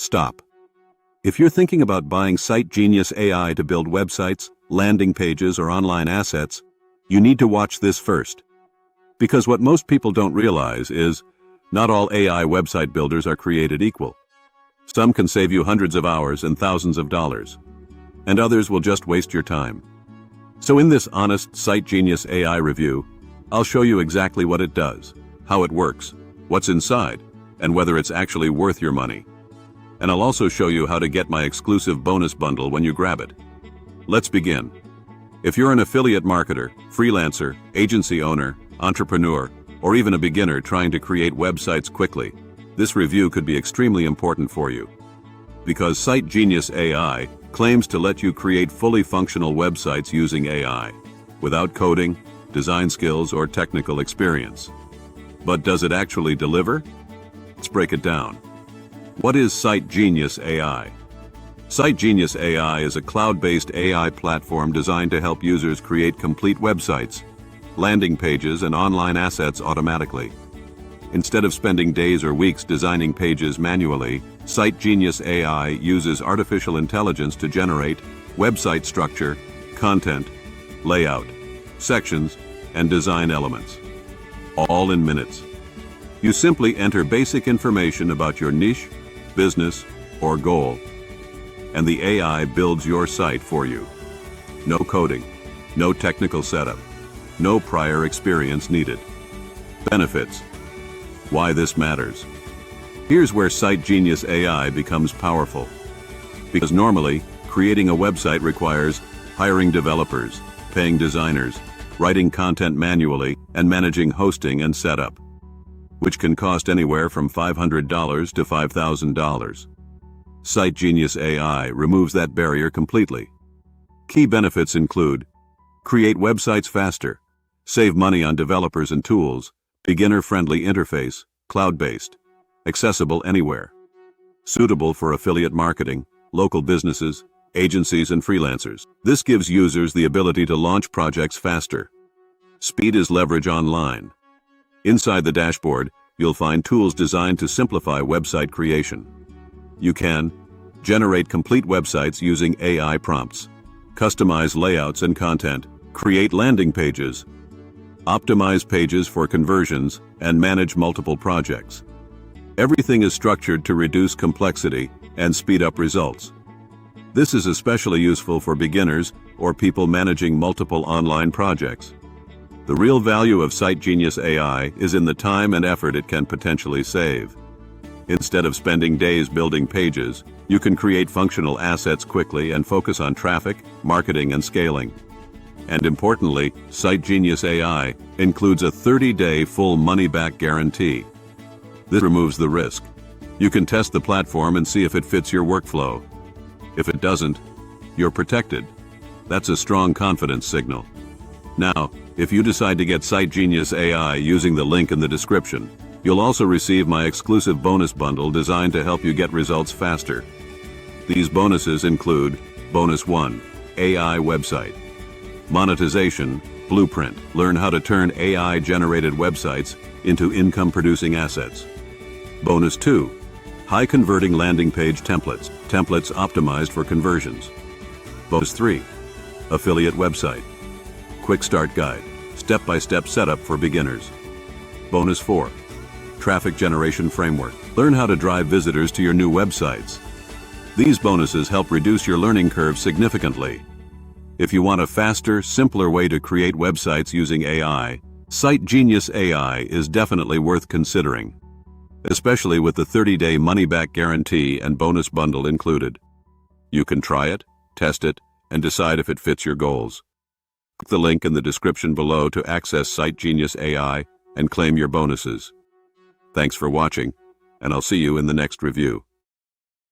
stop. If you're thinking about buying SiteGenius AI to build websites, landing pages, or online assets, you need to watch this first. Because what most people don't realize is, not all AI website builders are created equal. Some can save you hundreds of hours and thousands of dollars, and others will just waste your time. So in this honest SiteGenius AI review, I'll show you exactly what it does, how it works, what's inside, and whether it's actually worth your money. And I'll also show you how to get my exclusive bonus bundle when you grab it. Let's begin. If you're an affiliate marketer, freelancer, agency owner, entrepreneur, or even a beginner trying to create websites quickly, this review could be extremely important for you. Because SiteGenius AI claims to let you create fully functional websites using AI, without coding, design skills, or technical experience. But does it actually deliver? Let's break it down. What is SiteGenius AI? SiteGenius AI is a cloud-based AI platform designed to help users create complete websites, landing pages, and online assets automatically. Instead of spending days or weeks designing pages manually, SiteGenius AI uses artificial intelligence to generate website structure, content, layout, sections, and design elements, all in minutes. You simply enter basic information about your niche, business, or goal, and the AI builds your site for you. No coding, no technical setup, no prior experience needed. Benefits. Why this matters. Here's where SiteGenius AI becomes powerful. Because normally, creating a website requires hiring developers, paying designers, writing content manually, and managing hosting and setup, which can cost anywhere from $500 to $5,000. SiteGenius AI removes that barrier completely. Key benefits include: create websites faster, save money on developers and tools, beginner-friendly interface, cloud-based, accessible anywhere, suitable for affiliate marketing, local businesses, agencies, and freelancers. This gives users the ability to launch projects faster. Speed is leverage online. Inside the dashboard, you'll find tools designed to simplify website creation. You can generate complete websites using AI prompts, customize layouts and content, create landing pages, optimize pages for conversions, and manage multiple projects. Everything is structured to reduce complexity and speed up results. This is especially useful for beginners or people managing multiple online projects. The real value of SiteGenius AI is in the time and effort it can potentially save. Instead of spending days building pages, you can create functional assets quickly and focus on traffic, marketing, and scaling. And importantly, SiteGenius AI includes a 30-day full money-back guarantee. This removes the risk. You can test the platform and see if it fits your workflow. If it doesn't, you're protected. That's a strong confidence signal. Now, if you decide to get SiteGenius AI using the link in the description, you'll also receive my exclusive bonus bundle designed to help you get results faster. These bonuses include Bonus 1, AI Website. Monetization, Blueprint. Learn how to turn AI-generated websites into income-producing assets. Bonus 2, High-converting landing page templates. Templates optimized for conversions. Bonus 3, Affiliate Website. Quick Start Guide. Step-by-step setup for beginners. Bonus 4, Traffic Generation Framework. Learn how to drive visitors to your new websites. These bonuses help reduce your learning curve significantly. If you want a faster, simpler way to create websites using AI, SiteGenius AI is definitely worth considering, especially with the 30-day money-back guarantee and bonus bundle included. You can try it, test it, and decide if it fits your goals. Click the link in the description below to access SiteGenius AI and claim your bonuses. Thanks for watching, and I'll see you in the next review.